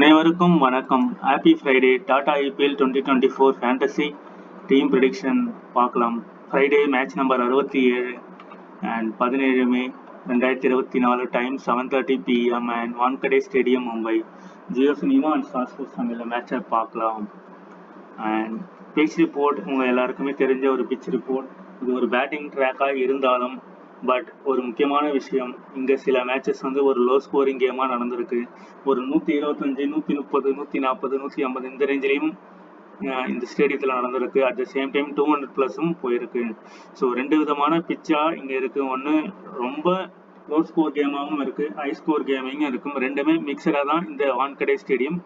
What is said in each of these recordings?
அனைவருக்கும் வணக்கம். Happy Friday. Tata IPL 2024 fantasy team prediction பார்க்கலாம். Friday match number 67 and 17 May 2024 time 7:30 PM and Wankhede stadium Mumbai. Jio cinema and Star Sports தமிழில் மேட்சை பார்க்கலாம். And pitch report உங்கள் எல்லாருக்குமே தெரிஞ்ச ஒரு பிச் ரிப்போர்ட். இது ஒரு பேட்டிங் ட்ராக்காக இருந்தாலும் பட் ஒரு முக்கியமான விஷயம், இங்கே சில மேட்சஸ் ஒரு லோ ஸ்கோரிங் கேமாக நடந்திருக்கு. ஒரு 125, 130, 140, 150 இந்த ரேஞ்சிலையும் இந்த ஸ்டேடியத்தில் நடந்திருக்கு. அட் த சேம் டைம் 200+ போயிருக்கு. ஸோ ரெண்டு விதமான பிச்சாக இங்கே இருக்குது. ஒன்று ரொம்ப லோ ஸ்கோர் கேமாகவும் இருக்குது, ஹை ஸ்கோர் கேமிங்கும் இருக்கும். ரெண்டுமே மிக்சடாக தான் இந்த வான்கடே ஸ்டேடியம்.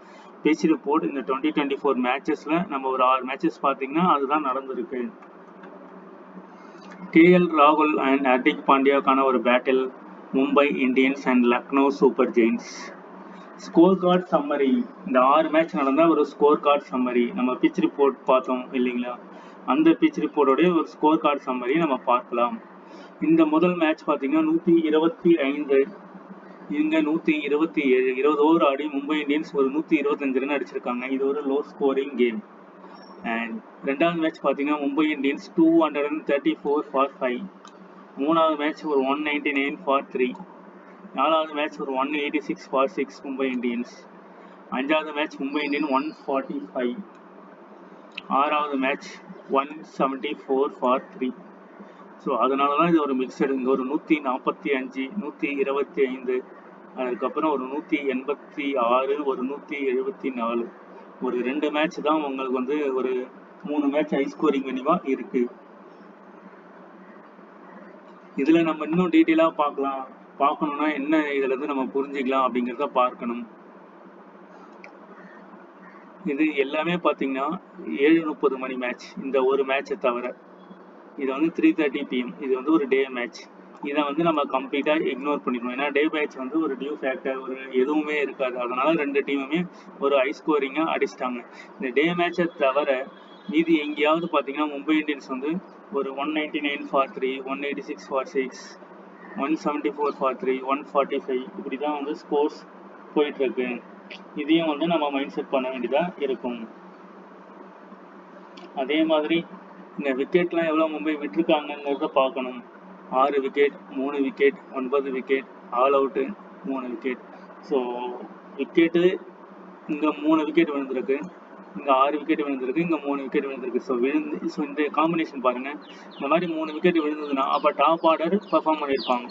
பிச் ரிப்போர்ட் இந்த 2024 மேட்சஸில் நம்ம ஒரு 6 மேட்சஸ் பார்த்தீங்கன்னா அதுதான் நடந்திருக்கு. KL ராகுல் அண்ட் ஹர்திக் பாண்டியாவுக்கான ஒரு battle, Mumbai Indians and Lucknow super giants. Score card summary, இந்த 6 மேட்ச் நடந்தால் ஒரு ஸ்கோர் கார்டு சம்மரி நம்ம பிச் ரிப்போர்ட் பார்த்தோம் இல்லைங்களா, அந்த பிச் ரிப்போர்ட்டோடைய ஒரு ஸ்கோர் கார்டு சம்மரி நம்ம பார்க்கலாம். இந்த முதல் மேட்ச் பார்த்தீங்கன்னா 125, இங்கே 127, 20 ஓவர் ஆடி மும்பை இந்தியன்ஸ் ஒரு 125 ரன் அடிச்சிருக்காங்க. இது ஒரு லோ ஸ்கோரிங் கேம். அண்ட் ரெண்டாவது மேட்ச் பார்த்தீங்கன்னா மும்பை இந்தியன்ஸ் 234 ஃபார் 5, மூணாவது மேட்ச் ஒரு 199 ஃபார் 3, நாலாவது மேட்ச் ஒரு 186 ஃபார் 6 மும்பை இந்தியன்ஸ், அஞ்சாவது மேட்ச் மும்பை இந்தியன் 145, ஆறாவது மேட்ச் 174 ஃபார் 3. ஸோ அதனால தான் இது ஒரு மிக்சடு. இங்கே ஒரு 145, 125, அதுக்கப்புறம் ஒரு 186, ஒரு 174, ஒரு 2 மேட்ச் தான் உங்களுக்கு ஒரு 3 மேட்ச் ஹை ஸ்கோரிங் மினிமாக இருக்கு. இதில் நம்ம இன்னும் டீட்டெயிலாக பார்க்கணும்னா என்ன இதில் நம்ம புரிஞ்சுக்கலாம் அப்படிங்கிறத பார்க்கணும். இது எல்லாமே பார்த்தீங்கன்னா 7:30 மணி மேட்ச். இந்த ஒரு மேட்சை தவிர இது 3:30 PM. இது ஒரு டே மேட்ச். இதை நம்ம கம்ப்ளீட்டாக இக்னோர் பண்ணிடணும். ஏன்னா டே மேட்ச் ஒரு டியூ ஃபேக்டர் ஒரு எதுவுமே இருக்காது. அதனால ரெண்டு டீமுமே ஒரு ஹை ஸ்கோரிங்காக அடிச்சிட்டாங்க. இந்த டே மேட்சை தவிர மீதி எங்கேயாவது பார்த்தீங்கன்னா மும்பை இந்தியன்ஸ் ஒரு 199 ஃபார் 3, 186 ஃபார் 6, 174 ஃபார் 3, 145 இப்படி தான் ஸ்கோர்ஸ் போயிட்டுருக்கு. இதையும் நம்ம மைண்ட் செட் பண்ண வேண்டியதாக இருக்கும். அதே மாதிரி இந்த விக்கெட்லாம் எவ்வளோ மும்பை விட்டுருக்காங்கிறத பார்க்கணும். 6 wicket, 3 wicket, 9 wicket, all out 3 wicket. So wicket இங்கே 3 விக்கெட் விழுந்திருக்கு, இங்கே 6 விக்கெட் விழுந்திருக்கு, இங்கே 3 விக்கெட் விழுந்திருக்கு. ஸோ இந்த காம்பினேஷன் பாருங்கள். இந்த மாதிரி 3 விக்கெட் விழுந்ததுன்னா அப்போ டாப் ஆர்டர் பர்ஃபார்ம் பண்ணியிருப்பாங்க,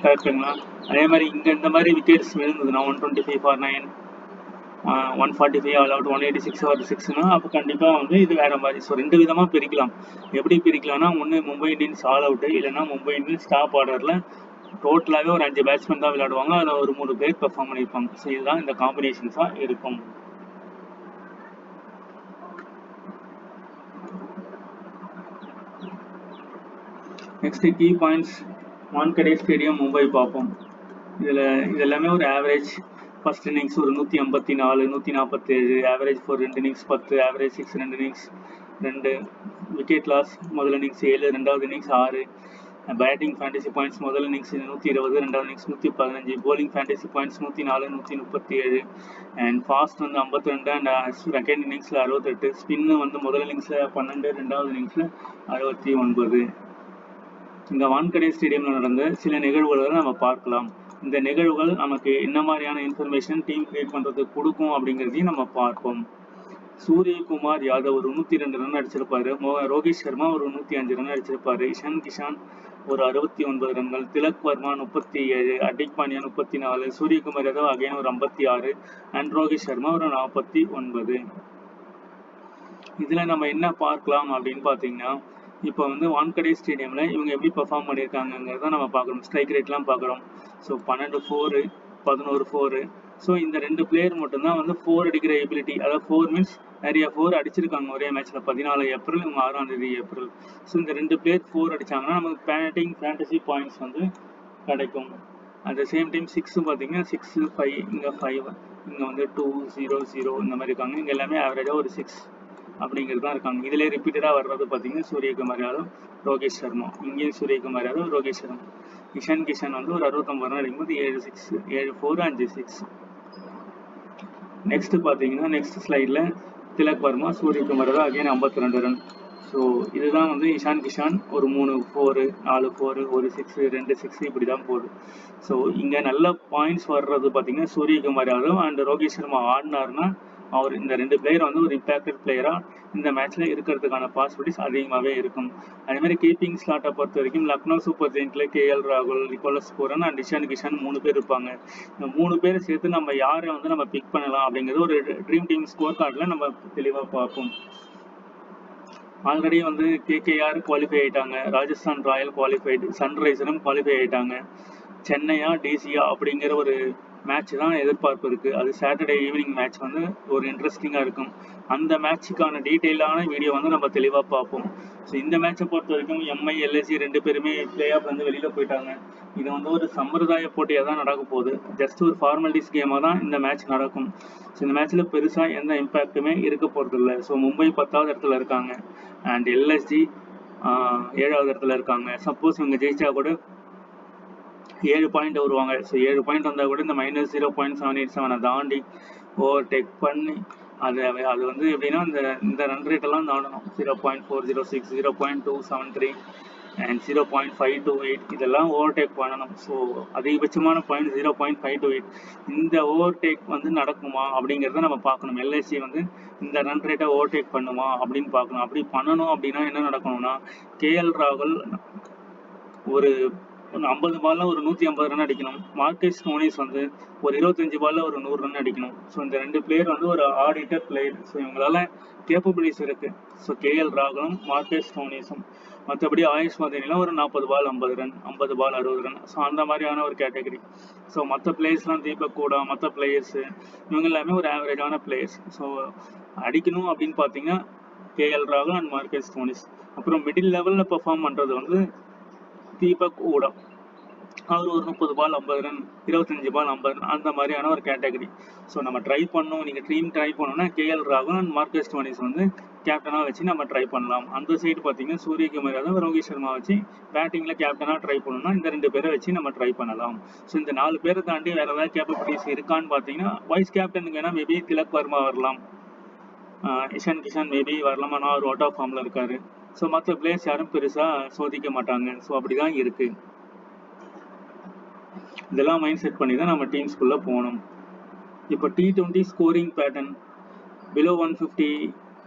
கரெக்டுங்களா? அதே மாதிரி இங்கே இந்த மாதிரி விக்கெட்ஸ் விழுந்ததுன்னா 125 ஃபார் 9, 145 ஆல் அவுட், 186 ஃபார் 6னா அப்போ கண்டிப்பாக இது வேறு மாதிரி. ஸோ ரெண்டு விதமாக பிரிக்கலாம். எப்படி பிரிக்கலாம்னா, ஒன்று மும்பை இந்தியன்ஸ் ஆல் அவுட்டு, இல்லைன்னா மும்பை இந்தியன்ஸ் டாப் ஆர்டரில் டோட்டலாகவே ஒரு 5 பேட்ஸ்மேன் தான் விளையாடுவாங்க, அதில் ஒரு 3 பேர் பெர்ஃபார்ம் பண்ணியிருப்பாங்க. ஸோ இதுதான் இந்த காம்பினேஷன்ஸாக இருக்கும். Next key points Wankhede stadium Mumbai பார்ப்போம். இது எல்லாமே ஒரு ஆவரேஜ். ஃபர்ஸ்ட் இன்னிங்ஸ் ஒரு 184, 147, average for 2 innings 10, average 6 2 innings 2, wicket loss முதல் இன்னிங்ஸ் 7, ரெண்டாவது இன்னிங்ஸ் 6, பேட்டிங் ஃபேண்டசி பாயிண்ட்ஸ் முதல் இன்னிங்ஸ் 120, ரெண்டாவது innings 115, bowling fantasy points 104, 137, and fast 52 and second இன்னிங்ஸில் 68, ஸ்பின்னு முதல் இன்னிங்ஸில் 12, ரெண்டாவது இன்னிங்ஸில் 69. இங்கே வான்கடே ஸ்டேடியமில் நடந்த சில நிகழ்வுகளை நம்ம பார்க்கலாம். இந்த நிகழ்வுகள் நமக்கு என்ன மாதிரியான இன்ஃபர்மேஷன் டீம் கிரியேட் பண்ணுறதுக்கு கொடுக்கும் அப்படிங்கிறதையும் நம்ம பார்ப்போம். சூரியகுமார் யாதவ் ஒரு 102 ரன் அடிச்சிருப்பாரு, ரோஹித் சர்மா ஒரு 105 ரன் அடிச்சிருப்பாரு, இஷான் கிஷான் ஒரு 69 ரன்கள், திலக் வர்மா 37, ஹர்திக் பாண்டியா 34, சூரியகுமார் யாதவ் அகைன் ஒரு 56, அண்ட் ரோஹித் சர்மா ஒரு 49. இதில் நம்ம என்ன பார்க்கலாம் அப்படின்னு பார்த்தீங்கன்னா, இப்போ வான்கடே ஸ்டேடியமில் இவங்க எப்படி பர்ஃபார்ம் பண்ணியிருக்காங்கிறத நம்ம பார்க்குறோம். ஸ்ட்ரைக் ரேட்லாம் பார்க்குறோம். ஸோ 12 4, 11 4. ஸோ இந்த 2 பிளேயர் மட்டும்தான் 4 அடிக்கிற எபிலிட்டி, அதாவது 4 மீன்ஸ் நிறைய 4 அடிச்சிருக்காங்க ஒரே மேட்ச்சில். 14 ஏப்ரல், இவங்க 6ஆம் தேதி ஏப்ரல். ஸோ இந்த 2 பிளேயர் 4 அடித்தாங்கன்னா நமக்கு பேட்டிங் ஃபேண்டசி பாயிண்ட்ஸ் கிடைக்கும். அட் த சேம் டைம் 6 பார்த்தீங்கன்னா 6, 5, இங்கே 5, இங்கே 2, 0, 0 இந்த மாதிரி இருக்காங்க. இங்கே எல்லாமே ஆவரேஜாக ஒரு 6 அப்படிங்கிறது தான் இருக்காங்க. இதிலே ரிப்பீட்டடாக வர்றது பார்த்தீங்கன்னா சூரியகுமார் யாதவ், ரோஹித் சர்மா. இங்கேயும் சூரியகுமார் யாதவ், ரோஹித் சர்மா. இஷான் கிஷான் ஒரு 69 ரன் அடிக்கும்போது 7 6, 7 4, 5 6. நெக்ஸ்ட் பார்த்தீங்கன்னா நெக்ஸ்ட் ஸ்லைடில் திலக் வர்மா சூரியகுமார் தான் அகைன் 52 ரன். ஸோ இதுதான் வந்து இஷான் கிஷான் ஒரு 3 4 4 4 ஒரு 6 2 6 இப்படி தான் போகுது. ஸோ இங்கே நல்ல பாயிண்ட்ஸ் வர்றது பார்த்தீங்கன்னா சூரியகுமார் யாதவ் அண்ட் ரோஹித் சர்மா ஆடினார்னா அவர் இந்த 2 பிளேயர் வந்து ஒரு இம்பாக்டட் பிளேயராக இந்த மேட்ச்ல இருக்கிறதுக்கான பாசிபிலிட்டிஸ் அதிகமாகவே இருக்கும். அதே மாதிரி கீப்பிங் ஸ்லாட்டை பொறுத்த வரைக்கும் லக்னோ சூப்பர் ஜெயின்ட்ல KL ராகுல், Nicholas Pooran and Ishan Kishan 3 பேர் இருப்பாங்க. இந்த 3 பேரை சேர்த்து நம்ம யாரை வந்து நம்ம பிக் பண்ணலாம் அப்படிங்கிறது ஒரு ட்ரீம் டீம் ஸ்கோர் கார்டில் நம்ம தெளிவாக பார்ப்போம். ஆல்ரெடி வந்து KKR குவாலிஃபை ஆயிட்டாங்க, ராஜஸ்தான் ராயல் குவாலிஃபைடு, சன்ரைசரும் குவாலிஃபை ஆயிட்டாங்க. சென்னையா டிசியா அப்படிங்கிற ஒரு மேட்ச் தான் எதிர்பார்ப்பு இருக்குது. அது சாட்டர்டே ஈவினிங் மேட்ச் வந்து ஒரு இன்ட்ரெஸ்டிங்காக இருக்கும். அந்த மேட்சுக்கான டீட்டெயிலான வீடியோ வந்து நம்ம தெளிவாக பார்ப்போம். ஸோ இந்த மேட்சை பொறுத்த வரைக்கும் MI LSG 2 பேருமே பிளே ஆஃப் வந்து வெளியில் போயிட்டாங்க. இது வந்து ஒரு சம்பிரதாய போட்டியாக தான் நடக்க போகுது. ஜஸ்ட் ஒரு ஃபார்மாலிட்டிஸ் கேமாக தான் இந்த மேட்ச் நடக்கும். ஸோ இந்த மேட்ச்சில் பெருசாக எந்த இம்பேக்ட்டுமே இருக்க போகிறதில்ல. ஸோ மும்பை 10வது இடத்துல இருக்காங்க அண்ட் LSG 7வது இடத்துல இருக்காங்க. சப்போஸ் இவங்க ஜெயிச்சா கூட 7 பாயிண்ட் வருவாங்க. ஸோ 7 பாயிண்ட் வந்தால் கூட இந்த -0.787 தாண்டி ஓவர்டேக் பண்ணி அது வந்து எப்படின்னா இந்த ரன் ரேட்டெல்லாம் தாண்டணும். 0.406, 0.273 அண்ட் 0.528 இதெல்லாம் ஓவர்டேக் பண்ணணும். ஸோ அதிகபட்சமான பாயிண்ட் 0.528. இந்த ஓவர்டேக் வந்து நடக்குமா அப்படிங்கிறத நம்ம பார்க்கணும். LSG வந்து இந்த ரன் ரேட்டை ஓவர்டேக் பண்ணுமா அப்படின்னு பார்க்கணும். அப்படி பண்ணணும் அப்படின்னா என்ன நடக்கணும்னா KL ராகுல் ஒரு 50 பால்ல ஒரு 150 ரன் அடிக்கணும். மார்க்கஸ் ஸ்டோனிஸ் வந்து ஒரு 25 பால்ல ஒரு 100 ரன் அடிக்கணும். ஸோ இந்த 2 பிளேயர் வந்து ஒரு ஆடிட்டர் பிளேயர். ஸோ இவங்களால கேப்பபிலிட்டிஸ் இருக்கு. ஸோ KL ராகுலும் மார்க்கஸ் ஸ்டோனிஸும். மற்றபடி ஆயுஷ் மதனிலாம் ஒரு 40 ball 50 run, 50 ball 60 run. So அந்த மாதிரியான ஒரு கேட்டகரி. ஸோ மற்ற பிளேயர்ஸ்லாம் தீபக் கூடா, மற்ற பிளேயர்ஸு இவங்க எல்லாமே ஒரு ஆவரேஜான பிளேயர்ஸ். ஸோ அடிக்கணும் அப்படின்னு பார்த்தீங்கன்னா KL ராகுல் அண்ட் மார்க்கஸ் ஸ்டோனிஸ். அப்புறம் மிடில் லெவலில் பெர்ஃபார்ம் பண்ணுறது வந்து தீபக் ஊடா. அவர் ஒரு 30 பால் 50 ரன், 25 பால் 50 ரன் அந்த மாதிரியான ஒரு கேட்டகரி. ஸோ நம்ம ட்ரை பண்ணணும். நீங்கள் ட்ரீம் ட்ரை பண்ணணும்னா KL ராகுல் அண்ட் மார்க்கஸ் ஸ்டோனிஸ் வந்து கேப்டனாக வச்சு நம்ம ட்ரை பண்ணலாம். அந்த சைடு பார்த்தீங்கன்னா சூரியகுமார் யாதவ், ரோஹித் சர்மா வச்சு பேட்டிங்கில் கேப்டனாக ட்ரை பண்ணணும்னா இந்த 2 பேரை வச்சு நம்ம ட்ரை பண்ணலாம். ஸோ இந்த 4 பேரை தாண்டி வேறு ஏதாவது கேப்பபிலிட்டிஸ் இருக்கான்னு பார்த்தீங்கன்னா வைஸ் கேப்டனுக்கு வேணால் மேபி திலக் வர்மா வரலாம், இஷான் கிஷான் மேபி வரலாம். ஆனால் அவர் அவுட் ஆஃப் ஃபார்மில் இருக்காரு. ஸோ மற்ற பிளேயர்ஸ் யாரும் பெருசாக சோதிக்க மாட்டாங்க. ஸோ அப்படி தான் இருக்குது. இதெல்லாம் மைண்ட் செட் பண்ணி தான் நம்ம டீம்ஸ்குள்ளே போகணும். இப்போ T20 ஸ்கோரிங் பேட்டர்ன் பிலோ 150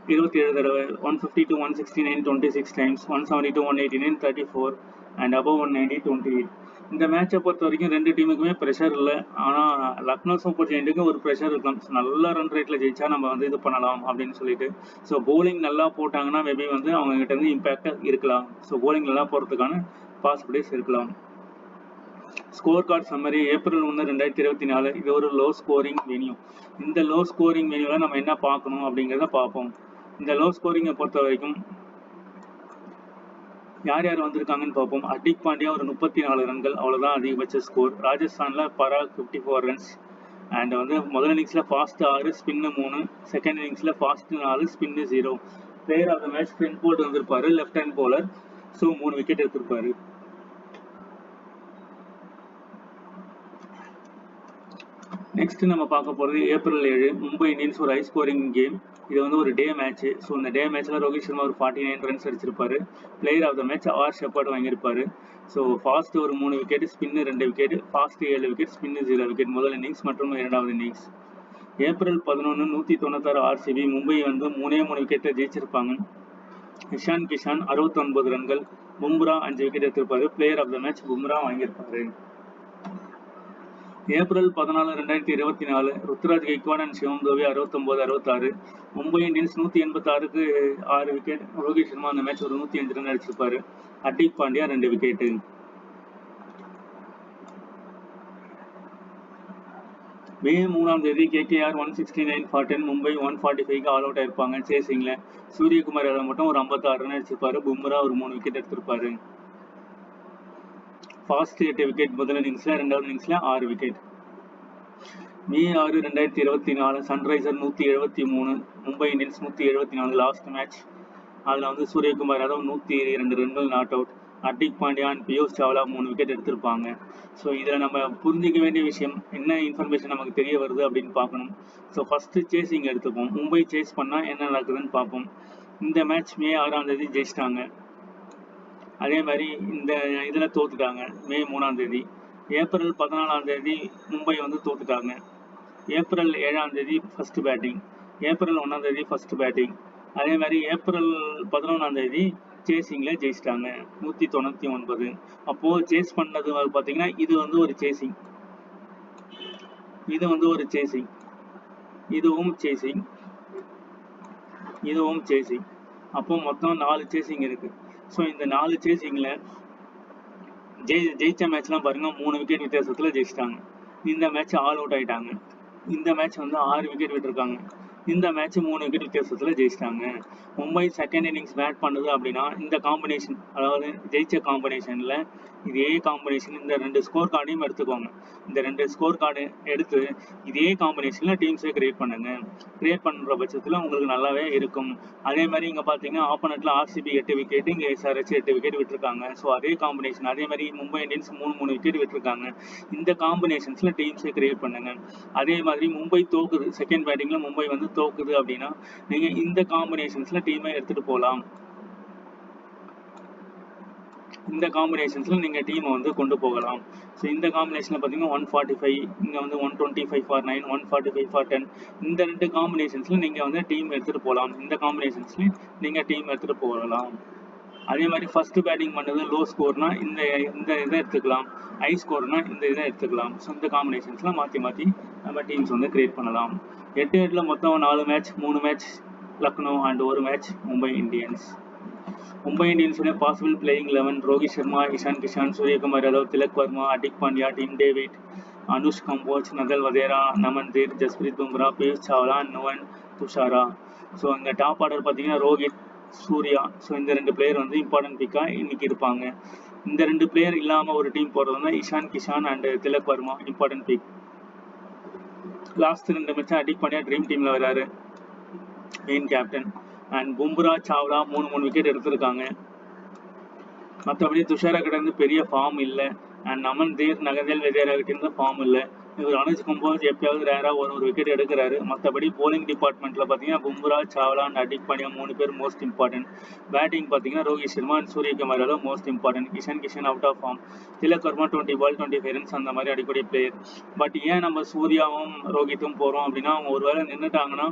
27 தடவை, 150 to 169 26 times, 170 to 189 34 and above 190 28. இந்த மேட்சை பொறுத்த வரைக்கும் 2 டீமுக்குமே ப்ரெஷர் இல்லை. ஆனால் லக்னோ சூப்பர் ஜெயிண்ட்டுக்கு ஒரு ப்ரெஷர் இருக்கலாம். ஸோ நல்ல ரன் ரேட்டில் ஜெயிச்சா நம்ம வந்து இது பண்ணலாம் அப்படின்னு சொல்லிட்டு. ஸோ போலிங் நல்லா போட்டாங்கன்னா மேபி வந்து அவங்ககிட்ட இருந்து இம்பேக்ட் இருக்கலாம். ஸோ போலிங் நல்லா போகிறதுக்கான பாசிபிலிட்டிஸ் இருக்கலாம். Score card summary April 1, 2024. இது ஒரு லோ ஸ்கோரிங் வென்யூ. இந்த லோ ஸ்கோரிங் வென்யூவில் நம்ம என்ன பார்க்கணும் அப்படிங்கிறத பார்ப்போம். இந்த லோ ஸ்கோரிங்கை பொறுத்த வரைக்கும் யார் யார் வந்திருக்காங்கன்னு பார்ப்போம். ஹர்திக் பாண்டியா ஒரு 34 ரன்கள், அவ்வளோதான் அதிகபட்ச ஸ்கோர். ராஜஸ்தானில் பராக் 54 ரன்ஸ் அண்ட் வந்து முதல் இன்னிங்ஸில் ஃபாஸ்ட் 6, ஸ்பின்னு 3, செகண்ட் இன்னிங்ஸில் fast 4, spin 0. Player of the match Trent வந்திருப்பாரு, left hand bowler. So 3 wicket எடுத்திருப்பாரு. நெக்ஸ்ட் நம்ம பார்க்க போகிறது ஏப்ரல் 7 மும்பை இந்தியன்ஸ் ஒரு ஹை ஸ்கோரிங் கேம். இது வந்து ஒரு டே மேட்ச். ஸோ இந்த டே மேட்ச்சில் ரோஹித் சர்மா ஒரு 49 ரன்ஸ் அடிச்சிருப்பாரு. Player of the match R Shepherd வாங்கியிருப்பாரு. ஸோ ஃபாஸ்ட் ஒரு 3 wicket, spin 2 wicket, fast 7 wicket, spin 0 wicket முதல் இன்னிங்ஸ் மற்றும் 2வது இன்னிங்ஸ். April 11 196 RCB. மும்பை வந்து 3 விக்கெட்டை ஜெயிச்சிருப்பாங்க. இஷான் கிஷான் 69 ரன்கள், பும்ரா 5 விக்கெட் எடுத்திருப்பாரு. Player of the match Bumrah வாங்கியிருப்பாரு. April 14 2024 Ruturaj Gaikwad and Shivam Dube 69 66. Mumbai Indians 186க்கு 6 விக்கெட். ரோஹித் சர்மா அந்த மேட்ச் ஒரு 105 ரன் அடிச்சிருப்பாரு. Hardik Pandya 2 wicket. May 3 KKR 169 for 10, Mumbai 145க்கு ஆல் அவுட் ஆயிருப்பாங்க சேசிங்ல. சூரியகுமார் யாதவ் மட்டும் ஒரு 56 ரன் அடிச்சிருப்பாரு. பும்ரா ஒரு 3 விக்கெட் எடுத்திருப்பாரு. ஃபாஸ்ட் 8 விக்கெட் முதல் இன்னிங்ஸ்ல, 2வது இன்னிங்ஸ்ல 6 விக்கெட். மே 6 2024 Sunriser 173, Mumbai Indians 174 last match. அதில் வந்து சூரியகுமார் யாதவ் 102 ரன்கள் not out. Hardik Pandya and Piyush Chawla 3 wicket எடுத்திருப்பாங்க. ஸோ இதில் நம்ம புரிஞ்சிக்க வேண்டிய விஷயம் என்ன இன்ஃபர்மேஷன் நமக்கு தெரிய வருது அப்படின்னு பார்க்கணும். ஸோ ஃபஸ்ட்டு சேசிங் எடுத்துப்போம். மும்பை சேஸ் பண்ணால் என்ன நடக்குதுன்னு பார்ப்போம். இந்த மேட்ச் மே 6ஆம் தேதி ஜெயிச்சிட்டாங்க. அதே மாதிரி இந்த இதில் தோத்துட்டாங்க மே 3ஆம் தேதி. ஏப்ரல் 14ஆம் தேதி மும்பை வந்து தோத்துட்டாங்க. ஏப்ரல் 7ஆம் தேதி ஃபர்ஸ்ட் பேட்டிங். ஏப்ரல் 1ஆம் தேதி ஃபர்ஸ்ட் பேட்டிங். அதே மாதிரி ஏப்ரல் 11ஆம் தேதி சேசிங்கில் ஜெயிச்சிட்டாங்க 199. அப்போது சேஸ் பண்ணது பார்த்தீங்கன்னா இது வந்து ஒரு சேசிங், இது வந்து ஒரு சேசிங், இதுவும் சேசிங், இதுவும் சேசிங். அப்போ மொத்தம் 4 சேசிங் இருக்கு. ஸோ இந்த 4 சேசிங்கில் ஜெயிச்ச மேட்ச்லாம் பாருங்க 3 விக்கெட் வித்தியாசத்தில் ஜெயிச்சிட்டாங்க. இந்த மேட்ச் ஆல் அவுட் ஆயிட்டாங்க. இந்த மேட்ச் வந்து 6 விக்கெட் விட்டுருக்காங்க. இந்த மேட்ச் 3 விக்கெட் வித்தியாசத்தில் ஜெயிச்சிட்டாங்க. மும்பை செகண்ட் இன்னிங்ஸ் பேட் பண்ணுது அப்படின்னா இந்த காம்பினேஷன், அதாவது ஜெயிச்ச காம்பினேஷனில் இதே காம்பினேஷன் இந்த 2 ஸ்கோர் கார்டையும் எடுத்துக்கோங்க. இந்த 2 ஸ்கோர் கார்டு எடுத்து இதே காம்பினேஷனில் டீம்ஸை கிரியேட் பண்ணுங்க. கிரியேட் பண்ணுற பட்சத்தில் உங்களுக்கு நல்லாவே இருக்கும். அதே மாதிரி இங்கே பார்த்தீங்கன்னா ஆப்போனட்டில் ஆர்சிபி 8 விக்கெட், இங்கே எஸ்ஆர்ஹெச் 8 விக்கெட் விட்டுருக்காங்க. ஸோ அதே காம்பினேஷன். அதே மாதிரி மும்பை இந்தியன்ஸ் 3 விக்கெட் விட்டுருக்காங்க. இந்த காம்பினேஷன்ஸில் டீம்ஸை கிரியேட் பண்ணுங்க. அதே மாதிரி மும்பை தோக்குது, செகண்ட் பேட்டிங்கில் மும்பை வந்து தோக்குது அப்படின்னா நீங்கள் இந்த காம்பினேஷன்ஸில் டீமை எடுத்துகிட்டு போகலாம். இந்த காம்பினேஷன்ஸில் நீங்கள் டீமை வந்து கொண்டு போகலாம். ஸோ இந்த காம்பினேஷனில் பார்த்தீங்கன்னா 145, இங்கே வந்து 125 for 9, 145 for 10. இந்த 2 காம்பினேஷன்ஸில் நீங்கள் வந்து டீம் எடுத்துகிட்டு போகலாம். இந்த காம்பினேஷன்ஸ்லையும் நீங்கள் டீம் எடுத்துகிட்டு போகலாம். அதே மாதிரி ஃபர்ஸ்ட் பேட்டிங் பண்ணது லோ ஸ்கோர்னா இந்த இதை எடுத்துக்கலாம், ஹை ஸ்கோர்னா இந்த இதை எடுத்துக்கலாம். ஸோ இந்த காம்பினேஷன்ஸ்லாம் மாற்றி மாற்றி நம்ம டீம்ஸ் வந்து கிரியேட் பண்ணலாம். 8 மொத்தம் 4 match, 3 match Lucknow and 1 match Mumbai Indians. Mumbai இந்தியன்ஸுடைய possible playing 11: Rohit Sharma, Ishan Kishan, Suryakumar Yadav, Tilak Varma, Hardik Pandya, Tim David, Anshul Kamboj, Nehal Wadhera, Naman Dhir, Jasprit Bumrah, Piyush Chawla, Nuwan Thushara. So இங்கே டாப் ஆர்டர் பார்த்தீங்கன்னா ரோஹித், சூர்யா. ஸோ இந்த 2 பிளேயர் வந்து இம்பார்ட்டன்ட் பிக்காக இன்னைக்கு இருப்பாங்க. இந்த 2 பிளேயர் இல்லாமல் ஒரு டீம் போடுறதுனா Ishan Kishan and Tilak Varma important pick. Last 2 match Hardik Pandya dream டீமில் வராரு, main captain. And Bumrah, Chawla 3 wicket எடுத்திருக்காங்க. மற்றபடி துஷாரா கிட்ட இருந்து பெரிய ஃபார்ம் இல்லை. அண்ட் நமன் தீர், நகதேல் வதேரா கிட்ட இருந்து ஃபார்ம் இல்லை. இவர் அனுஷ் கம்போஜ் எப்பயாவது ரேராக ஒரு விக்கெட் எடுக்கிறாரு. மற்றபடி போலிங் டிபார்ட்மெண்ட்டில் பார்த்தீங்கன்னா பும்ரா, சாவ்லா அண்ட் ஹர்திக் பாண்டியா 3 பேர் மோஸ்ட் இம்பார்ட்டன்ட். பேட்டிங் பார்த்தீங்கன்னா Rohit Sharma and Suryakumar Yadav most important. Kishan Kishan out of form. Tilak Varma 20 ball 25 runs அந்த மாதிரி அடிப்படை பிளேயர். பட் ஏன் நம்ம சூர்யாவும் ரோஹித்தும் போகிறோம் அப்படின்னா அவங்க ஒரு வேளை நின்றுட்டாங்கன்னா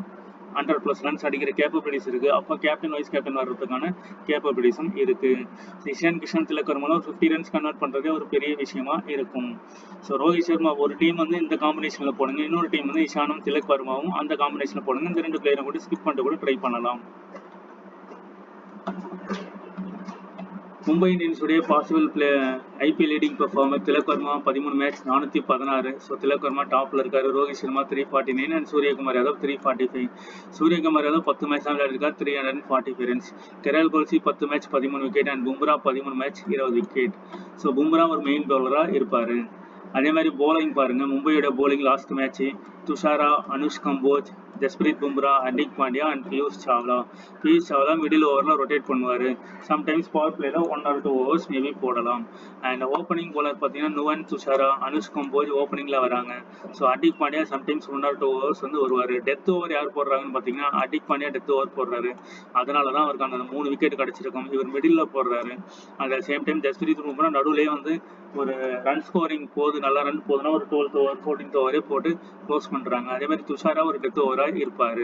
100+ ரன்ஸ் அடிக்கிற கேப்பபிலிட்டிஸ் இருக்குது. அப்போ கேப்டன் வைஸ் கேப்டன் வர்றதுக்கான கேப்பபிலிட்டிஸும் இருக்குது. இஷான் கிஷன், திலக் வர்மாவில் 50 ரன்ஸ் கன்வெர்ட் பண்ணுறதே ஒரு பெரிய விஷயமா இருக்கும். ஸோ ரோஹித் சர்மா ஒரு டீம் வந்து இந்த காம்பினேஷனில் போடுங்க, இன்னொரு டீம் வந்து இஷானும் திலக் வர்மாவும் அந்த காம்பினேஷனில் போடுங்க. இந்த 2 பிளேயரை கூட ஸ்கிப் பண்ணிட்டு கூட ட்ரை பண்ணலாம். மும்பை இந்தியன்ஸுடைய possible IPL leading performer Tilak Varma 13 match 416. So Tilak Varma டாப்பில் இருக்காரு. ரோஹித் சர்மா 349 அண்ட் சூரியகுமார் யாதவ் 345. சூரியகுமார் யாதவ் 10 மேட்ச் தான் விளையாடிருக்கார், 345 ரன்ஸ். கெரால் Coetzee 10 match 13 wicket and Bumrah 13 match 20 wicket. So Bumrah ஒரு மெயின் பவுலராக இருப்பார். அதே மாதிரி போலிங் பாருங்கள், மும்பையோட bowling last match Thushara, Anshul Kamboj, Jasprit Bumrah, Hardik Pandya and Piyush Chawla. Piyush Chawla middle ஓவரில் ரொட்டேட் பண்ணுவார். சம்டைம்ஸ் பவர் பிளேயில் 1 or 2 overs மேபி போடலாம். அண்ட் ஓப்பனிங் போலர் பார்த்தீங்கன்னா நுவன் துஷாரா, அனுஷ் கம்போஜ் ஓப்பனிங்கில் வராங்க. So Hardik Pandya sometimes 1 or 2 overs வந்து வருவார். டெத் ஓவர் யார் போடுறாங்கன்னு பார்த்தீங்கன்னா ஹர்திக் பாண்டியா டெத் ஓவர் போடுறாரு. அதனால தான் அவருக்கு அந்த 3 விக்கெட் கிடச்சிருக்கும். இவர் மிடில் போடுறாரு. At the same time Jasprit Bumrah நடுவுலேயே வந்து ஒரு ரன் ஸ்கோரிங் போகுது, நல்லா ரன் போகுதுன்னா ஒரு 12th ஓவர் 14th ஓவரே போட்டு க்ளோஸ் பண்ணுறாங்க. அதே மாதிரி துஷாரா ஒரு டெத் ஓவராக இருப்பார்.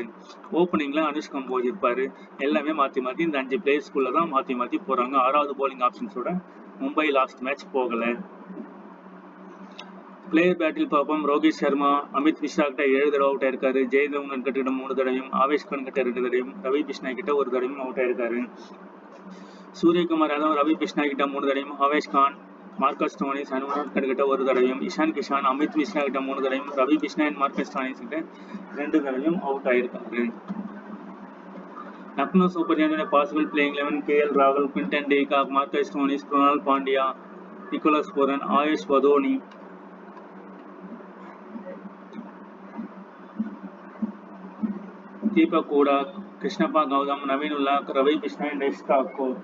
ஓப்பனிங்கில் அனுஷ் கம்போஜ் இருப்பார். எல்லாமே மாற்றி மாற்றி இந்த 5 பிளேயர்ஸ்குள்ளே தான் மாற்றி மாற்றி போகிறாங்க. 6வது போலிங் ஆப்ஷன்ஸோட மும்பை லாஸ்ட் மேட்ச் போகலை. பிளேயர் பேட்டில் பார்ப்போம். ரோஹித் சர்மா அமித் மிஸ்ரா கிட்ட 7 தடவை அவுட் ஆயிருக்காரு. ஜெயதேவ் கிட்ட 3 தடவையும், ஆவேஷ் கான் கிட்ட 2 தடவையும், ரவி பிஷ்ணா கிட்ட 1 தடவையும் அவுட் ஆயிருக்காரு. சூரியகுமார் யாதவ் ரவி பிஷ்ணா கிட்ட 3 தடவையும், ஆவேஷ் கான், மார்க்கஸ் ஸ்டோனிஸ், ஹனுமன் கிட்ட 1 தடவையும், இஷான் கிஷான் அமித் மிஸ்ரா கிட்ட 3 தடவையும், Ravi Bishnoi and Marcus Stoinis கிட்ட 2 தடவையும் அவுட் ஆயிருக்காரு. லக்னோ சூப்பர் ஜெயின்ஸோட பாசிபிள் பிளேயிங் 11: கேஎல் ராகுல், Quinton de Kock, Marcus Stoinis, Krunal Pandya, Nicholas Pooran, Ayush Badoni. Deepak Hooda, Krishnappa Gowtham, Naveen-ul-Haq, Ravi Bishnoi and S Thakur.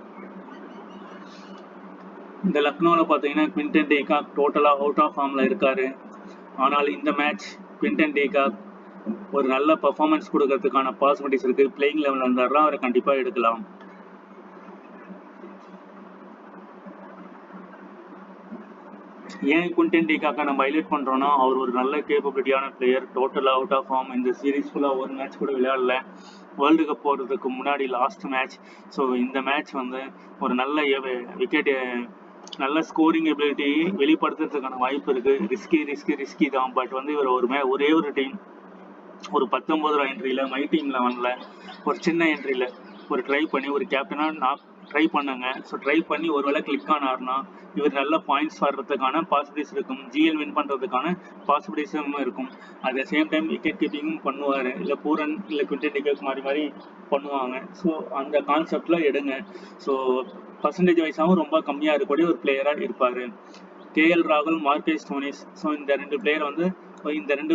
இந்த லக்னோவில் பார்த்தீங்கன்னா குவிண்டன் டேகாக் டோட்டலாக அவுட் ஆஃப் ஃபார்மில் இருக்காரு. ஆனால் இந்த மேட்ச் குவிண்டன் டேகாக் ஒரு நல்ல பர்ஃபார்மன்ஸ் கொடுக்கறதுக்கான பாசிபிலிட்டிஸ் இருக்குது. பிளேயிங் லெவலில் இருந்தாருன்னா அவரை கண்டிப்பாக எடுக்கலாம். ஏன் குவிண்டன் டேகாக்கை நம்ம ஹைலைட் பண்ணுறோன்னா அவர் ஒரு நல்ல கேப்பபிலிட்டியான பிளேயர். டோட்டலாக அவுட் ஆஃப் ஃபார்ம். இந்த சீரீஸ் ஃபுல்லாக ஒரு மேட்ச் கூட விளையாடல. வேர்ல்டு கப் போகிறதுக்கு முன்னாடி லாஸ்ட் மேட்ச். ஸோ இந்த மேட்ச் வந்து ஒரு நல்ல விக்கெட் நல்ல ஸ்கோரிங் எபிலிட்டி வெளிப்படுத்துறதுக்கான வாய்ப்பு இருக்குது. ரிஸ்கி தான். பட் வந்து இவர் ஒரே ஒரு டீம் ஒரு 19 என்ட்ரியில் மை டீம் 11ல் ஒரு சின்ன என்ட்ரியில் ஒரு ட்ரை பண்ணி ஒரு கேப்டனாக நான் ட்ரை பண்ணாங்க. ஸோ ட்ரை பண்ணி ஒரு வேளை கிளிக் ஆனார்னா இவர் நல்ல பாயிண்ட்ஸ் வர்றதுக்கான பாசிபிலிட்டிஸ் இருக்கும். ஜிஎல் வின் பண்ணுறதுக்கான பாசிபிலிட்டிஸும் இருக்கும். At the same time wicket கீப்பிங்கும் பண்ணுவார். இல்லை பூரன் இல்லை குவிண்டன் டேகாக் மாதிரி பண்ணுவாங்க. ஸோ அந்த கான்செப்டில் எடுங்க. ஸோ பர்சன்டேஜ் வைஸாகவும் ரொம்ப கம்மியாக இருக்கக்கூடிய ஒரு பிளேயராக இருப்பார். கேஎல் ராகுல், மார்க்கஸ் ஸ்டோனிஸ். ஸோ இந்த ரெண்டு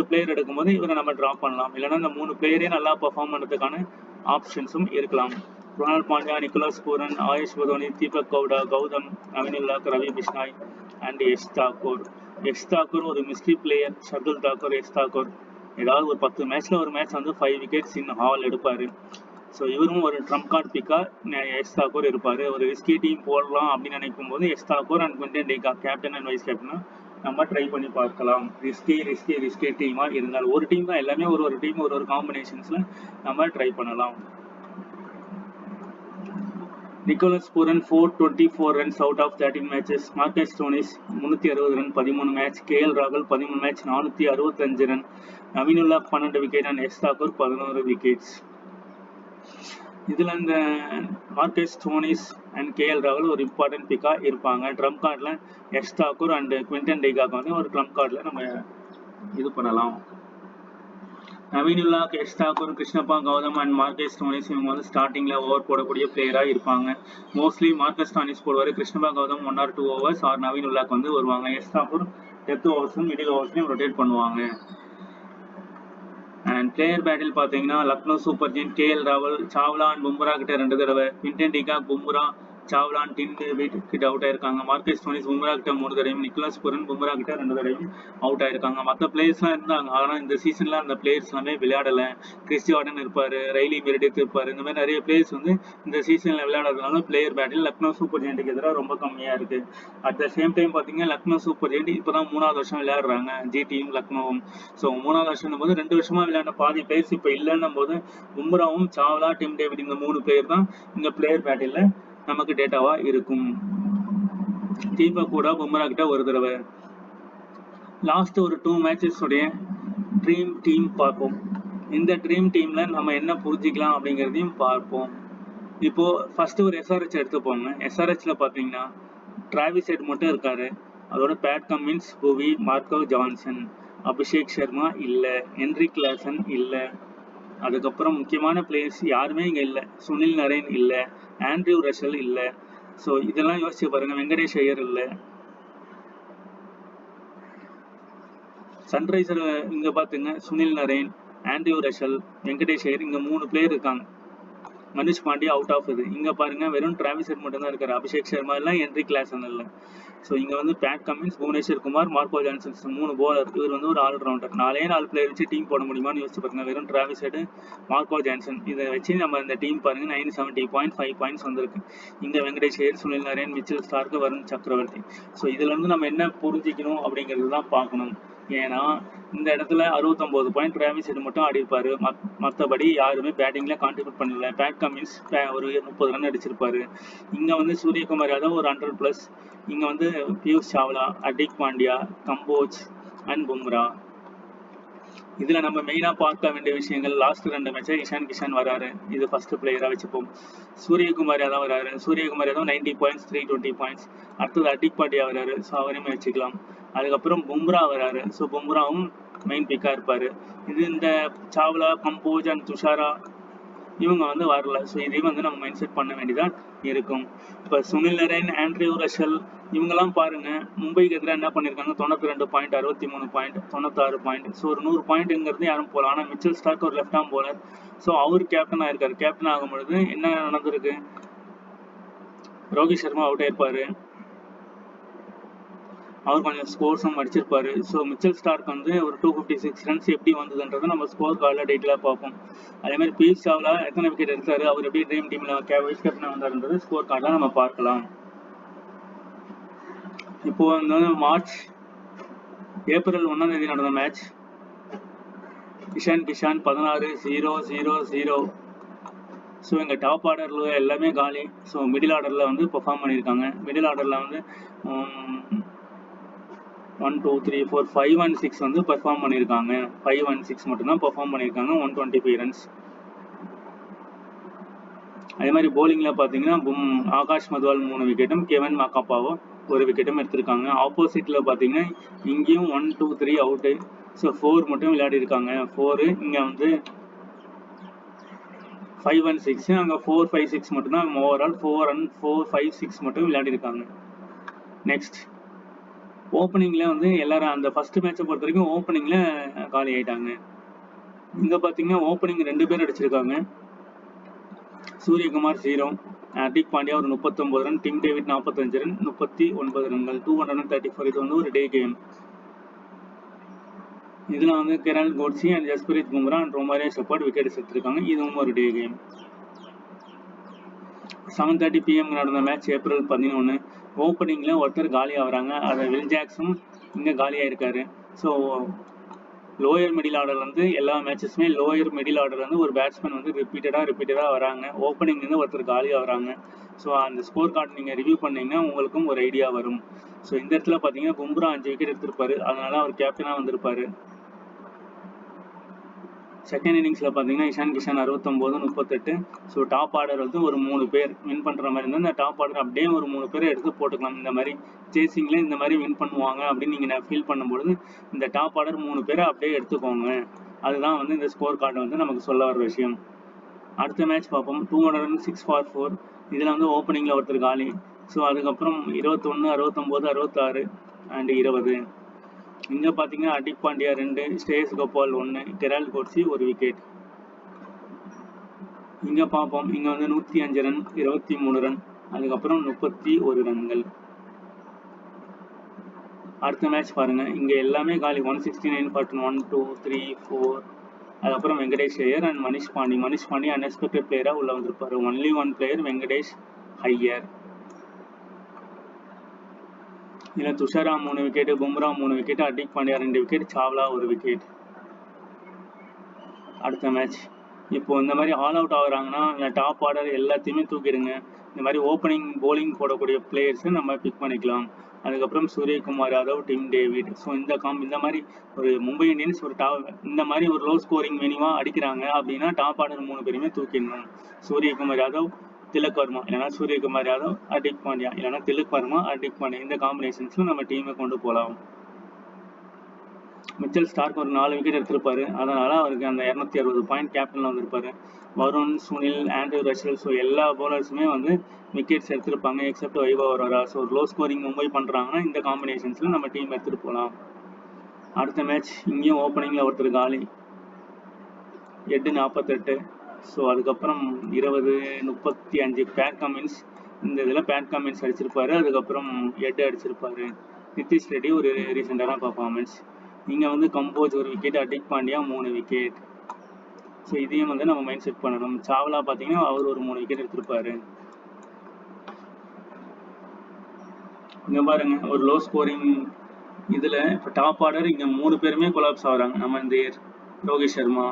பிளேயர் எடுக்கும்போது இவரை நம்ம ட்ராப் பண்ணலாம். இல்லைன்னா இந்த 3 பிளேயரே நல்லா பெர்ஃபார்ம் பண்ணுறதுக்கான ஆப்ஷன்ஸும் இருக்கலாம். Krunal Pandya, Nicholas Pooran, Ayush Badoni, Deepak Hooda, Gowtham, Naveen-ul-Haq, Ravi Bishnoi and S Thakur ஒரு mystery player. Shardul Thakur, S Thakur ஏதாவது ஒரு 10 மேட்ச்சில் ஒரு மேட்ச் வந்து 5 விக்கெட்ஸ் இன் ஹால் எடுப்பார். ஸோ இவரும் ஒரு ட்ரம்ப் கார்டு பிக்காக எஸ் தாக்கூர் இருப்பார். ஒரு ரிஸ்கி டீம் போடலாம் அப்படின்னு நினைக்கும் போது S Thakur and Quinton de Kock captain and vice கேப்டனாக நம்ம ட்ரை பண்ணி பார்க்கலாம். ரிஸ்கி டீமாக இருந்தால் ஒரு டீம் தான், எல்லாமே ஒரு டீம் ஒரு காம்பினேஷன்ஸில் நம்ம ட்ரை பண்ணலாம். Nicholas Pooran 424 runs out of 13 matches. Marcus Stoinis 360 run 13 match. KL ராகுல் 13 match 465 run. Naveen-ul-Haq 12 wicket and S Thakur 11 wickets. இதில் இந்த மார்க்கஸ் ஸ்டோனிஸ் அண்ட் கேஎல் ராகுல் ஒரு இம்பார்ட்டன்ட் பிக்காக இருப்பாங்க. ட்ரம்ப் கார்டில் S Thakur and Quinton de Kock வந்து ஒரு ட்ரம்ப் கார்டில் நம்ம இது பண்ணலாம். Naveen-ul-Haq, S Thakur, Krishnappa Gowtham and Marcus Stoinis இவங்க வந்து ஸ்டார்டிங்கில் ஓவர் போடக்கூடிய பிளேயராக இருப்பாங்க. மோஸ்ட்லி மார்க்கஸ் ஸ்டோனிஸ் போடுவார். Krishnappa Gowtham 1 or 2 overs or Naveen-ul-Haq வந்து வருவாங்க. எஸ் தாக்கூர் டெத் ஓவர்ஸும் மிடில் ஓவர்ஸ்லையும் ரொட்டேட் பண்ணுவாங்க. அண்ட் பிளேயர் பேட்டில் பார்த்தீங்கன்னா லக்னோ சூப்பர் ஜெயின் கேஎல் ராகுல் சாவ்லா அண்ட் பும்ரா கிட்ட 2 தடவை. Quinton de Kock, Bumrah, Chawla and Tim David கிட்ட அவுட் ஆயிருக்காங்க. மார்க்கஸ் ஸ்டோனிஸ் பும்ரா கிட்ட 3 தடவையும், நிக்கோலஸ் பூரன் பும்ரா கிட்ட 2 தடவையும் அவுட் ஆயிருக்காங்க. மற்ற பிளேயர்ஸ்லாம் இருந்தாங்க. ஆனால் இந்த சீசன்ல அந்த பிளேயர்ஸ் எல்லாமே விளையாடலை. கிறிஸ் ஜார்டன் இருப்பார், ரைலி மெரிடித் இருப்பார். இந்த மாதிரி நிறைய பிளேயர்ஸ் வந்து இந்த சீசன்ல விளையாடுறதுனால பிளேயர் பேட்டில் லக்னோ சூப்பர் ஜெயின்ட்டுக்கு எதிராக ரொம்ப கம்மியாக இருக்கு. அட் த சேம் டைம் பார்த்தீங்கன்னா லக்னோ சூப்பர் ஜெயின்ட் இப்போதான் 3வது வருஷம் விளையாடுறாங்க. ஜிடியும் லக்னோவும். ஸோ 3வது வருஷம் போது 2 வருஷமா விளையாட பாதி பிளேயர்ஸ் இப்போ இல்லைன்னும் போது பும்ராவும், சாவ்லா, டிம் டேவிட் இந்த 3 பிளேயர் தான் இந்த பிளேயர் பேட்டில் நமக்கு டேட்டாவா இருக்கும். தீபக் கூட பும்ரா கிட்ட 1 தடவை. லாஸ்ட் ஒரு 2 மேட்சஸ் உடைய ட்ரீம் டீம் பார்ப்போம். இந்த ட்ரீம் டீம்ல நம்ம என்ன புரிஞ்சிக்கலாம் அப்படிங்கிறதையும் பார்ப்போம். இப்போ ஃபர்ஸ்ட் ஒரு எஸ்ஆர்ஹெச் எடுத்துப்போங்க. எஸ்ஆர்ஹெச்ல பாத்தீங்கன்னா டிராவிஸ் ஹெட் மட்டும் இருக்காரு. அதோட பேட் கமின்ஸ், புவி, மார்க்கோ ஜான்சன், அபிஷேக் சர்மா இல்ல, ஹென்ரிக் கிளாசன் இல்ல. அதுக்கப்புறம் முக்கியமான பிளேயர்ஸ் யாருமே இங்க இல்ல. சுனில் நரேன் இல்ல, ஆண்ட்ரியூ ரஷல் இல்ல. ஸோ இதெல்லாம் யோசிச்சு பாருங்க. வெங்கடேஷ் ஐயர் இல்ல. சன்ரைசர் இங்க பாத்துங்க, சுனில் நரேன், ஆண்ட்ரியூ ரஷல், வெங்கடேஷ் ஐயர் இங்க 3 பிளேயர் இருக்காங்க. மனுஷ் பாண்டியா அவுட் ஆஃப் இது. இங்க பாருங்க வெறும் டிராவிஸ் ஹெட் மட்டும் தான் இருக்காரு. அபிஷேக் சர்மா இல்ல, ஹென்ரிக் கிளாசன் இல்ல. ஸோ இங்க வந்து Pat Cummins, Bhuvneshwar Kumar, Marco Jansen 3 bowler. இவர் வந்து ஒரு ஆல்ரவுண்டர். 4 பிளேயர் வச்சு டீம் போட முடியுமான்னு யோசிச்சு பாருங்க. வெறும் டிராவிஸ் ஹெட், மார்க்கோ ஜான்சன் இதை வச்சு நம்ம இந்த டீம் பாருங்க 970.5 பாயிண்ட்ஸ் வந்திருக்கு. இங்க வெங்கடேஷ் ஐயர், சுனில் நரேன், மிச்சல் ஸ்டார்க், வருண் சக்கரவர்த்தி. ஸோ இதுல இருந்து நம்ம என்ன புரிஞ்சிக்கணும் அப்படிங்கிறது தான் பார்க்கணும். ஏன்னா இந்த இடத்துல 69 பாயிண்ட் டிராவிஸ் ஹெட் மட்டும் ஆடி இருப்பாரு. மற்றபடி யாருமே பேட்டிங்ல கான்ட்ரிபியூட் பண்ணல. பேட் கமின்ஸ் ஒரு 30 ரன் அடிச்சிருப்பாரு. இங்க வந்து சூரியகுமார் யாதவ் ஒரு 100+. இங்க வந்து பியூஷ் சாவ்லா, ஹர்திக் பாண்டியா, கம்போஜ் அண்ட் பும்ரா. இதுல நம்ம மெயினா பார்க்க வேண்டிய விஷயங்கள், லாஸ்ட் 2 மேட்சா இஷான் கிஷன் வராரு. இது ஃபர்ஸ்ட் பிளேயரா வச்சுப்போம். சூரியகுமார் யாதவ் வராரு. Suryakumar Yadav 90 points, 320 points. அடுத்தது ஹர்திக் பாண்டியா வராரு. ஸோ அவரையுமே வச்சுக்கலாம். அதுக்கப்புறம் பும்ரா வராரு. ஸோ பும்ராவும் மெயின் பிக்கா இருப்பாரு. இது இந்த சாவ்லா, கம்போஜ் அண்ட் துஷாரா இவங்க வந்து வரல. ஸோ இதையும் வந்து நம்ம மைண்ட் செட் பண்ண வேண்டியதான் இருக்கும். இப்போ சுனில் நரேன், ஆண்ட்ரியூ ரஷல் இவங்கெல்லாம் பாருங்க, மும்பைக்கு எதிராக என்ன பண்ணியிருக்காங்க, 92 பாயிண்ட், 63 பாயிண்ட், 96 பாயிண்ட். ஸோ ஒரு 100 பாயிண்ட்ங்கிறது யாரும் போகலாம். ஆனால் மிச்சல் ஸ்டார்க் ஒரு லெஃப்ட் ஆர்ம் போலர். ஸோ அவர் கேப்டன் ஆயிருக்காரு. கேப்டன் ஆகும்பொழுது என்ன நடந்திருக்கு, ரோஹித் சர்மா அவுட் ஆயிருப்பாரு. அவர் கொஞ்சம் ஸ்கோர்ஸும் அடிச்சிருப்பாரு. ஸோ மிச்சல் ஸ்டார்க் வந்து ஒரு 256 ரன்ஸ் எப்படி வந்ததுன்றதை நம்ம ஸ்கோர் கார்டில் டீட்டெயிலாக பார்ப்போம். அதேமாதிரி பியூஷ் சாவ்லா எத்தனை விக்கெட் எடுத்தாரு, அவர் எப்படி ட்ரீம் டீமில் வைஸ் கேப்டனாக வந்தாருன்றது ஸ்கோர் கார்டில் நம்ம பார்க்கலாம். இப்போ வந்து ஏப்ரல் 1ஆம் தேதி நடந்த மேட்ச். இஷான் கிஷான் 16-0-0-0. ஸோ எங்கள் டாப் ஆர்டரில் எல்லாமே காலி. ஸோ மிடில் ஆர்டரில் வந்து பெர்ஃபார்ம் பண்ணியிருக்காங்க. மிடில் ஆர்டரில் வந்து 1 2 3 4 5 and 6 வந்து பெர்ஃபார்ம் பண்ணியிருக்காங்க. 5 and 6 மட்டும்தான் பெர்ஃபார்ம் பண்ணியிருக்காங்க. 125 ரன்ஸ். அதே மாதிரி போலிங்கில் பார்த்தீங்கன்னா ஆகாஷ் மதுவால் 3 விக்கெட்டும் கெவன் மக்காப்பாவோ 1 விக்கெட்டும் எடுத்திருக்காங்க. ஆப்போசிட்டில் பார்த்தீங்கன்னா இங்கேயும் 1 2 3 அவுட்டு. ஸோ 4 மட்டும் விளையாடி இருக்காங்க. 4 இங்கே வந்து 5 and 6, அங்கே 4 5 6 மட்டும்தான். ஓவரால் 4 and 4 5 6 மட்டும் விளையாடி இருக்காங்க. நெக்ஸ்ட் ஓப்பனிங்கில் வந்து எல்லாரும் அந்த ஃபர்ஸ்ட் மேட்சை பொறுத்த வரைக்கும் ஓப்பனிங்கில் காலி ஆகிட்டாங்க. இங்கே பார்த்தீங்கன்னா ஓப்பனிங் 2 பேர் அடிச்சிருக்காங்க. சூரியகுமார் 0, ஹார்திக் பாண்டியா ஒரு 39 ரன், டிம் டேவிட் 45 ரன், 39 ரன்கள், 234. இது வந்து ஒரு டே கேம். இதில் வந்து Carroll Coetzee and Jasprit Bumrah and Romario shepherd wicket எடுத்திருக்காங்க. இதுவும் ஒரு டே கேம். 7:30 PM நடந்த மேட்ச் ஏப்ரல் 11. ஓப்பனிங்கில் ஒருத்தர் காலி ஆகிறாங்க. அதை வில் ஜாக்ஸும் இங்கே காலியாக இருக்காரு. ஸோ லோயர் மிடில் ஆர்டர் வந்து எல்லா மேட்சஸுமே லோயர் மிடில் ஆர்டர் வந்து ஒரு பேட்ஸ்மேன் வந்து ரிப்பீட்டடாக வராங்க. ஓப்பனிங்லேருந்து ஒருத்தர் காலி ஆகிறாங்க. ஸோ அந்த ஸ்கோர் கார்டு நீங்கள் ரிவ்யூ பண்ணிங்கன்னா உங்களுக்கும் ஒரு ஐடியா வரும். ஸோ இந்த இடத்துல பார்த்தீங்கன்னா பும்ரா 5 விக்கெட் எடுத்திருப்பாரு. அதனால அவர் கேப்டனாக வந்திருப்பாரு. செகண்ட் இன்னிங்ஸில் பார்த்தீங்கன்னா Ishan Kishan 69-38. So top order வந்து ஒரு 3 பேர் வின் பண்ணுற மாதிரி இருந்தால் இந்த டாப் ஆர்டர் அப்படியே ஒரு 3 பேரை எடுத்து போட்டுக்கலாம். இந்த மாதிரி சேசிங்கில் இந்த மாதிரி வின் பண்ணுவாங்க அப்படின்னு நீங்கள் ஃபீல் பண்ணும்பொழுது இந்த டாப் ஆர்டர் 3 பேரை அப்படியே எடுத்துக்கோங்க. அதுதான் வந்து இந்த ஸ்கோர் கார்டு வந்து நமக்கு சொல்ல வர விஷயம். அடுத்த மேட்ச் பார்ப்போம். 206 for 4. இதில் வந்து ஓப்பனிங்கில் ஒருத்தர் காலி. ஸோ அதுக்கப்புறம் 21, 69, 66 அண்ட் 20. இங்கே பார்த்தீங்கன்னா ஹார்திக் பாண்டியா 2, ஸ்ரேயஸ் கோபால் 1, கெரால் கோட்ஸி 1 விக்கெட். இங்கே பார்ப்போம். இங்கே வந்து 105 ரன், 23 ரன், அதுக்கப்புறம் 31 ரன்கள். அடுத்த மேட்ச் பாருங்க. இங்கே எல்லாமே காலி. 169 for 1 2 3 4. அதுக்கப்புறம் வெங்கடேஷ் ஐயர் அண்ட் மனிஷ் பாண்டி அன்எக்ஸ்பெக்டட் பிளேயராக உள்ள வந்திருப்பாரு. Only 1 player Venkatesh Iyer. இதில் Thushara 3 wicket, Bumrah 3 wicket, Hardik Pandya 2 wicket, Chawla 1 wicket. அடுத்த மேட்ச். இப்போ இந்த மாதிரி ஆல் அவுட் ஆகுறாங்கன்னா இந்த டாப் ஆர்டர் எல்லாத்தையுமே தூக்கிடுங்க. இந்த மாதிரி ஓப்பனிங் போலிங் போடக்கூடிய பிளேயர்ஸை நம்ம பிக் பண்ணிக்கலாம். அதுக்கப்புறம் Suryakumar Yadav, Tim David. So இந்த மாதிரி ஒரு மும்பை இந்தியன்ஸ் ஒரு இந்த மாதிரி ஒரு லோ ஸ்கோரிங் மினிமா அடிக்கிறாங்க அப்படின்னா டாப் ஆர்டர் 3 பேருமே தூக்கிடணும். சூரியகுமார் யாதவ், திலக் வர்மா, இல்லைனா சூரியகுமார் யாதவ், ஹார்திக் பாண்டியா, இல்லைனா திலக் வர்மா, ஹார்திக் பாண்டியா. இந்த காம்பினேஷன்ஸில் நம்ம டீமை கொண்டு போகலாம். மிச்சல் ஸ்டார்க் ஒரு 4 விக்கெட் எடுத்திருப்பாரு. அதனால அவருக்கு அந்த 260 பாயிண்ட் கேப்டனில் வந்திருப்பாரு. Varun, Sunil, Andrew Russell. So எல்லா பவுலர்ஸுமே வந்து விக்கெட்ஸ் எடுத்திருப்பாங்க accept Vaibhav Arora. So low scoring Mumbai பண்ணுறாங்கன்னா இந்த காம்பினேஷன்ஸில் நம்ம டீம் எடுத்துகிட்டு போகலாம். அடுத்த மேட்ச். இங்கேயும் ஓப்பனிங்கில் ஒருத்தர் காலி. 8 48. ஸோ அதுக்கப்புறம் 20 35 பேட் கமின்ஸ். இந்த இதில் பேட் கமின்ஸ் அடிச்சிருப்பாரு. அதுக்கப்புறம் 8 அடிச்சிருப்பாரு. நிதிஷ் ரெட்டி ஒரு ரீசெண்டான பர்ஃபார்மன்ஸ். இங்கே வந்து Kamboj 1 wicket, Hardik Pandya 3 wicket. So இதையும் வந்து நம்ம மைண்ட் செட் பண்ணணும். சாவ்லா பார்த்தீங்கன்னா அவர் ஒரு 3 விக்கெட் எடுத்திருப்பாரு. இங்கே பாருங்க ஒரு லோ ஸ்கோரிங் இதில் இப்போ டாப் ஆர்டர் இங்கே 3 பேருமே கொலாப்ஸ் ஆகுறாங்க. அமன்தீர், ரோஹித் சர்மா.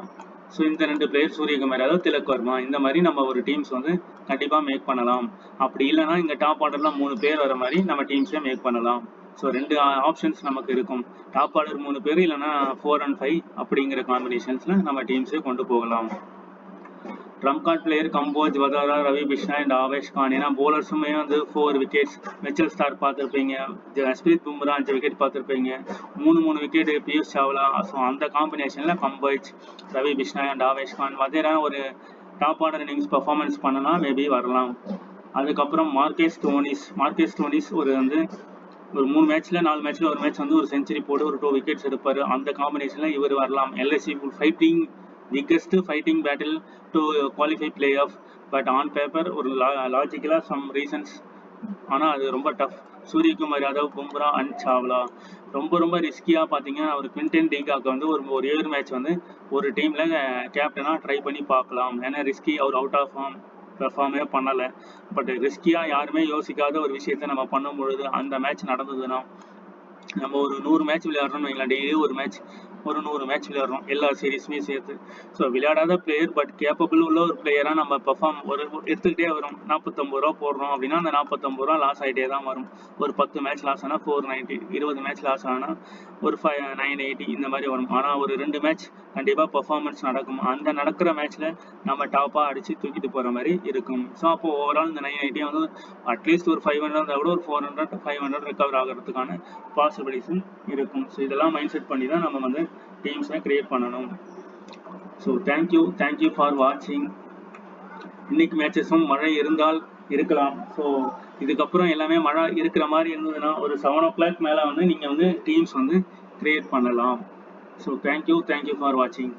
ஸோ இந்த 2 பிளேயர் சூரியகுமார் யாதவ், திலக் வர்மா. இந்த மாதிரி நம்ம ஒரு டீம்ஸ் வந்து கண்டிப்பாக மேக் பண்ணலாம். அப்படி இல்லைனா இங்கே டாப் ஆர்டர்லாம் 3 பேர் வர மாதிரி நம்ம டீம்ஸே மேக் பண்ணலாம். ஸோ 2 ஆப்ஷன்ஸ் நமக்கு இருக்கும். டாப் ஆர்டர் 3 பேர், இல்லைனா 4 and 5 அப்படிங்கிற காம்பினேஷன்ஸில் நம்ம டீம்ஸே கொண்டு போகலாம். Trump card player Kamboj, Wadhera, Ravi Bishnoi and Avesh Khan. ஏன்னா போலர்ஸுமே வந்து 4 விக்கெட்ஸ். மிச்சல் ஸ்டார்க் பார்த்துருப்பீங்க, ஜஸ்பிரீத் பும்ரா 5 விக்கெட் பார்த்துருப்பீங்க, 3 விக்கெட் பியூஷ் சாவ்லா. ஸோ அந்த காம்பினேஷனில் கம்போஜ், ரவி பிஷ்ணா அண்ட் ஆவேஷ் கான். வதேரா ஒரு டாப் ஆர்டர் இன்னிங்ஸ் பர்ஃபார்மன்ஸ் பண்ணலாம், மேபி வரலாம். அதுக்கப்புறம் மார்க்கஸ் டோனிஸ் ஒரு 3 மேட்ச்சில் 4 மேட்ச்சில் ஒரு மேட்ச் வந்து ஒரு செஞ்சுரி போட்டு ஒரு 2 விக்கெட்ஸ் எடுப்பார். அந்த காம்பினேஷனில் இவர் வரலாம். LSC fighting biggest fighting battle to qualify playoff, but on paper ஒரு லாஜிக்கலாக சம் ரீசன்ஸ், ஆனால் அது ரொம்ப டஃப். சூரியகுமார் யாதவ், பும்ரா அண்ட் சாவ்லா. ரொம்ப ரிஸ்கியாக பார்த்தீங்கன்னா ஒரு குவிண்டன் டிகாக் வந்து ஒரு 7 மேட்ச் வந்து ஒரு டீமில் கேப்டனாக ட்ரை பண்ணி பார்க்கலாம். ஏன்னா ரிஸ்கி, அவர் அவுட் ஆஃப் ஃபார்ம், பெர்ஃபார்மே பண்ணலை. பட் ரிஸ்கியாக யாருமே யோசிக்காத ஒரு விஷயத்த நம்ம பண்ணும் பொழுது அந்த மேட்ச் நடந்ததுன்னா, நம்ம ஒரு 100 மேட்ச் விளையாடுறோம்னு வைங்களேன், டெய்லி ஒரு மேட்ச், ஒரு 100 மேட்ச் விளையாடுறோம் எல்லா சீரீஸுமே சேர்த்து. ஸோ விளையாடாத பிளேயர் பட் கேப்பபிள் உள்ள ஒரு பிளேயராக நம்ம பெர்ஃபார்ம் எடுத்துக்கிட்டே வரும். 49 ரூபா போடுறோம் அப்படின்னா அந்த 49 ரூபா லாஸ் ஆகிட்டே தான் வரும். ஒரு 10 மேட்ச் லாஸ் ஆனால் 490, 20 மேட்ச் லாஸ் ஆனால் ஒரு 980 இந்த மாதிரி வரும். ஆனால் ஒரு 2 மேட்ச் கண்டிப்பாக பெர்ஃபார்மன்ஸ் நடக்கும். அந்த நடக்கிற மேட்ச்சில் நம்ம டாப்பாக அடித்து தூக்கிட்டு போகிற மாதிரி இருக்கும். ஸோ அப்போ ஓவரால் இந்த 980 வந்து அட்லீஸ்ட் ஒரு 500 இருந்தால் கூட ஒரு 400 500 ரெக்கவர் ஆகிறதுக்கான பாசிபிலிட்டிஸும் இருக்கும். ஸோ இதெல்லாம் மைண்ட் செட் பண்ணி தான் நம்ம வந்து டீம்ஸை கிரியேட் பண்ணணும். ஸோ தேங்க்யூ ஃபார் வாட்சிங். இன்னைக்கு மேட்சஸும் மழை இருந்தால் இருக்கலாம். ஸோ இதுக்கப்புறம் எல்லாமே மழை இருக்கிற மாதிரி இருந்ததுன்னா ஒரு 7 o'clock மேலே வந்து நீங்கள் வந்து டீம்ஸ் வந்து கிரியேட் பண்ணலாம். ஸோ தேங்க்யூ ஃபார் வாட்சிங்.